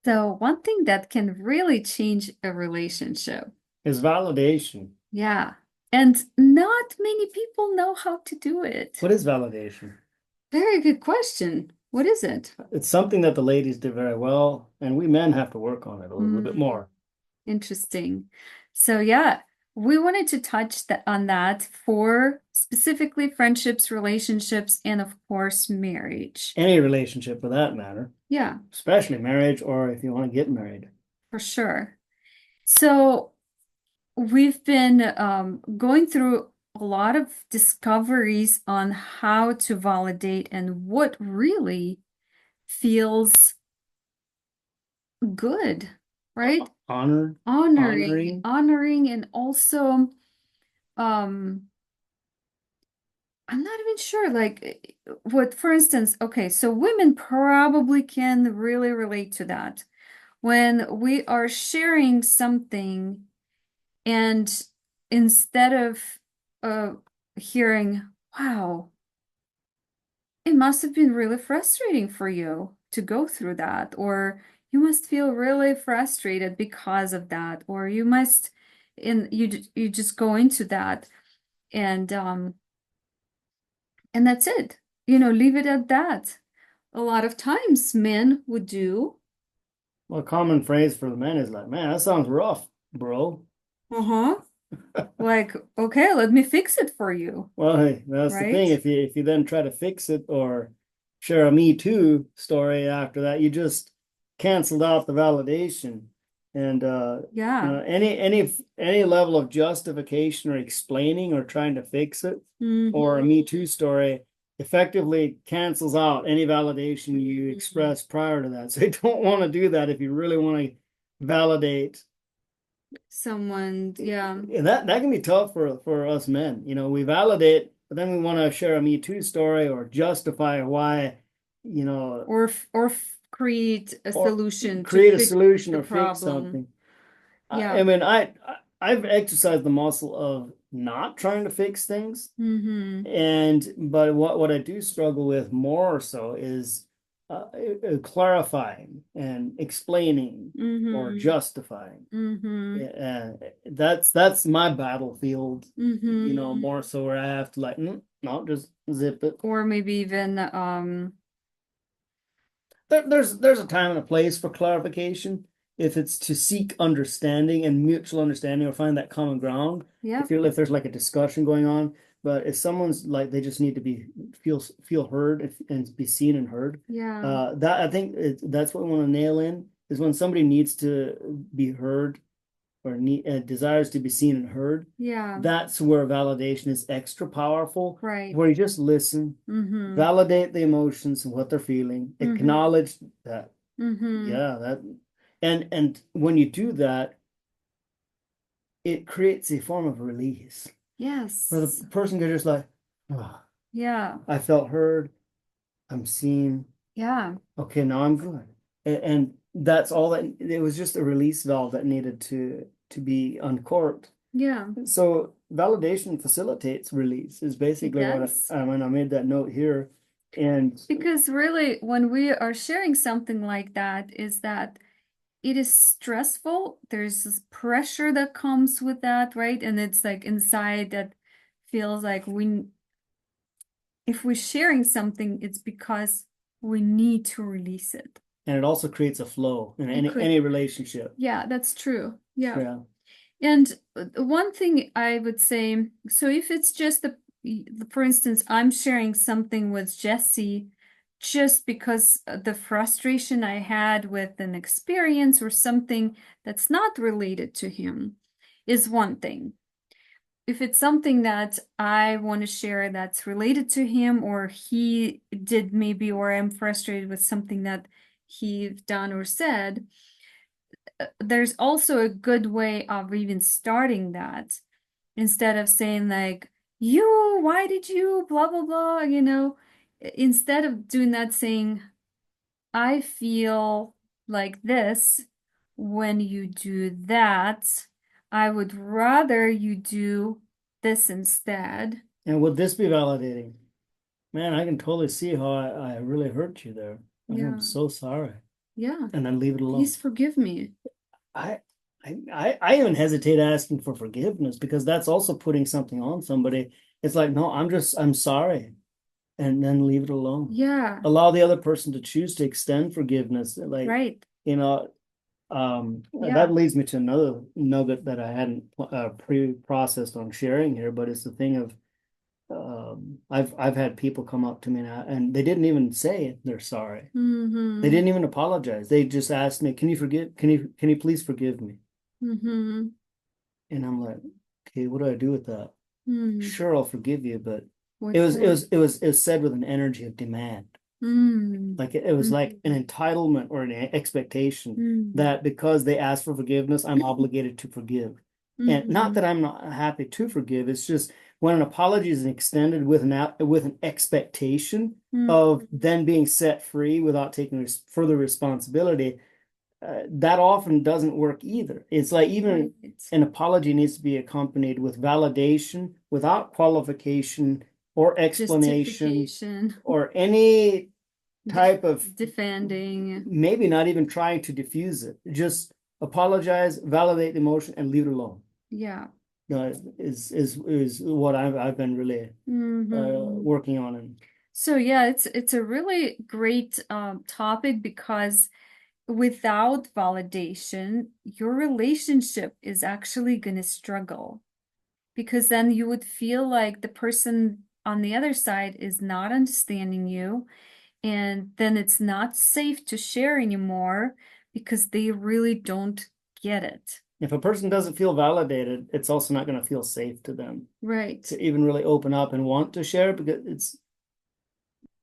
So one thing that can really change a relationship. Is validation. Yeah. And not many people know how to do it. What is validation? Very good question. What is it? It's something that the ladies do very well, and we men have to work on it a little bit Hmm, more. interesting. So yeah, we wanted to touch on that for specifically friendships, relationships, and of course, marriage. Any relationship for that matter, Yeah, especially marriage or if you want to get married. for sure. So we've been going through a lot of discoveries on how to validate and what really feels good, right? Honor, Honoring, honoring. honoring, and also, um, I'm not even sure, like, what, for instance, okay, so women probably can really relate to that. When we are sharing something and instead of uh, hearing, wow, it must have been really frustrating for you to go through that, or you must feel really frustrated because of that, or you must, and you just go into that, and and that's it. Leave it at that. A lot of times men would do. Well, a common phrase for the men is like, man, that sounds rough, bro. Uh-huh. Like, okay, let me fix it for you, Well, hey, that's the right? thing. If you then try to fix it or share a Me Too story after that, you just canceled out the validation. And Yeah. any level of justification or explaining or trying to fix it, or a Mm-hmm. Me Too story effectively cancels out any validation you Mhm. expressed prior to that. So you don't want to do that if you really want to validate. Someone, yeah. And that can be tough for us men. We validate, but then we want to share a Me Too story or justify why, you know, Create a or solution to create a fix solution the or fix problem. something. I Yeah. mean, I've exercised the muscle of not trying to fix things, Mm-hmm. but what I do struggle with more so is clarifying and explaining or Mm-hmm. justifying. Mm-hmm. Yeah, that's my battlefield, Mm-hmm. more so where I have to like, no, just zip it. Or maybe even There's a time and a place for clarification if it's to seek understanding and mutual understanding or find that common ground. yeah. If there's like a discussion going on, but if someone's like they just need to feel heard and be seen and heard, Yeah. that I think that's what we want to nail in is when somebody needs to be heard or desires to be seen and heard, Yeah. that's where validation is extra powerful, Right. where you just listen, Mm-hmm. validate the emotions and what they're feeling, Mm-hmm. acknowledge that, Mm-hmm. yeah, and when you do that, it creates a form of release where the Yes. person can just like, oh, Yeah. I felt heard, I'm seen, Yeah. okay, now I'm good. And that's all that it was just a release valve that needed to be uncorked. Yeah. So validation facilitates release is It basically what does. I made that note here. And Because really, when we are sharing something like that, is that it is stressful. There's this pressure that comes with that, right? And it's like inside that feels like if we're sharing something, it's because we need to release it. and it also creates a flow in It any could, relationship. yeah, that's true. Yeah. Yeah. And one thing I would say, so if it's just for instance, I'm sharing something with Jesse just because the frustration I had with an experience or something that's not related to him is one thing. If it's something that I want to share that's related to him or he did maybe, or I'm frustrated with something that he's done or said, there's also a good way of even starting that instead of saying like, why did you, blah, blah, blah, instead of doing that, saying, I feel like this when you do that. I would rather you do this instead. And would this be validating? Man, I can totally see how I really hurt you there. I am Yeah. so sorry. Yeah. and then leave it alone. Please forgive me. I, I even hesitate asking for forgiveness because that's also putting something on somebody. It's like, no, I'm sorry, and then leave it alone. Yeah. Allow the other person to choose to extend forgiveness. Like, Right. you know, Yeah. that leads me to another nugget that I hadn't pre-processed on sharing here, but it's the thing of I've had people come up to me now and they didn't even say they're sorry. They Mm-hmm. didn't even apologize. They just asked me, "Can you forgive? Can you please forgive me?" Mm-hmm. And I'm like, "Okay, what do I do with that?" Mm. Sure, I'll forgive you, but What for? it was said with an energy of demand. Mm. Like it was like Mm. an entitlement or an expectation Mm. that because they asked for forgiveness, I'm obligated to forgive. And not Mm-hmm. that I'm not happy to forgive, it's just when an apology is extended with with an expectation of Mm. then being set free without taking further responsibility, that often doesn't work either. It's like even Right. an apology needs to be accompanied with validation without qualification or explanation Justification. or any type of, Defending. maybe not even trying to diffuse it. Just apologize, validate the emotion, and leave it alone. Yeah. Is what I've been really Mm-hmm. working on. And So yeah, it's a really great topic because without validation, your relationship is actually going to struggle because then you would feel like the person on the other side is not understanding you, and then it's not safe to share anymore because they really don't get it. if a person doesn't feel validated, it's also not going to feel safe to them Right. to even really open up and want to share because it's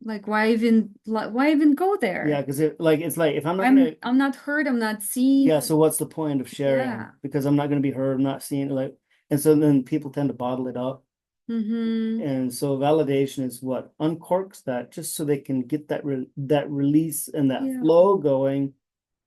Like why even go yeah, there? because it's like if I'm not gonna, I'm not heard, I'm not seen. yeah, so what's the point of sharing? Yeah. Because I'm not gonna be heard, I'm not seen, like, and so then people tend to bottle it up. Mm-hmm. And so validation is what uncorks that just so they can get that release and that Yeah. flow going.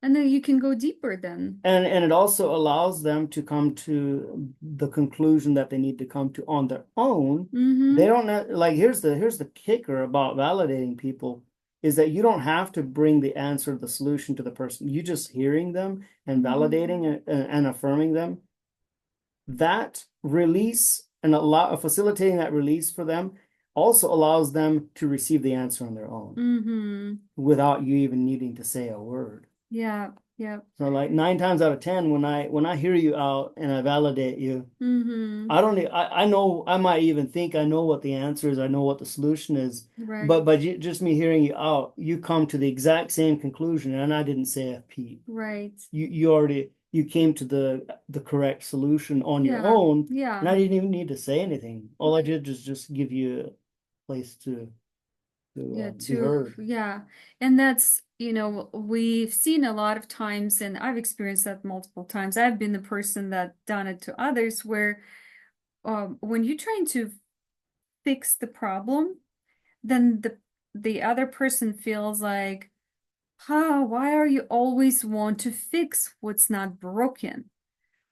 And then you can go deeper then. And it also allows them to come to the conclusion that they need to come to on their own. They Mm-hmm. don't know, like here's the kicker about validating people is that you don't have to bring the answer, the solution to the person. You just hearing them and Mm-hmm. validating and affirming them, that release and allow facilitating that release for them also allows them to receive the answer on their own Mm-hmm. without you even needing to say a word. Yeah. Yeah. So like 9 times out of 10, when I hear you out and I validate you, Mm-hmm. I don't I know I might even think I know what the answer is, I know what the solution is, Right. but just me hearing you out, you come to the exact same conclusion, and I didn't say a peep. Right. You already you came to the correct solution on your Yeah. own, and Yeah. I didn't even need to say anything. All I Right. did was just give you a place to Yeah, be heard. yeah. And that's, we've seen a lot of times, and I've experienced that multiple times. I've been the person that done it to others where when you're trying to fix the problem, then the other person feels like, why are you always want to fix what's not broken?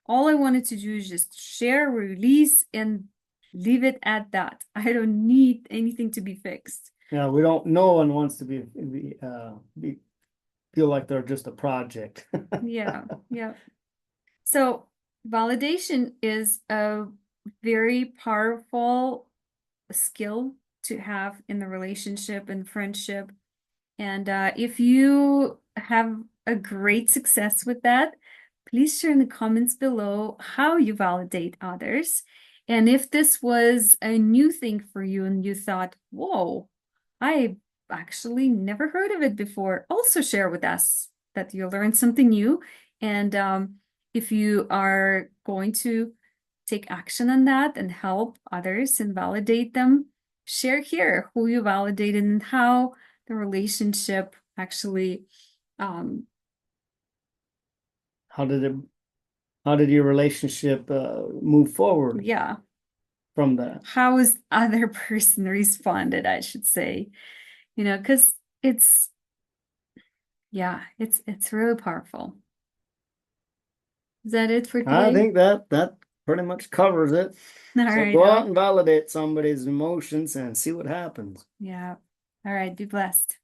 All I wanted to do is just share, release, and leave it at that. I don't need anything to be fixed. Yeah, we don't. No one wants to feel like they're just a project. Yeah, yeah. So validation is a very powerful skill to have in the relationship and friendship. And if you have a great success with that, please share in the comments below how you validate others. And if this was a new thing for you and you thought, whoa, I actually never heard of it before, also share with us that you learned something new. And if you are going to take action on that and help others and validate them, share here who you validated and how the relationship actually, um, How did it? How did your relationship move forward yeah, from that? how is other person responded, I should say, because it's, yeah, it's really powerful. Is that it for I today? think that pretty much covers it. All So right, go out and validate somebody's emotions and see what happens. yeah. All right, be blessed.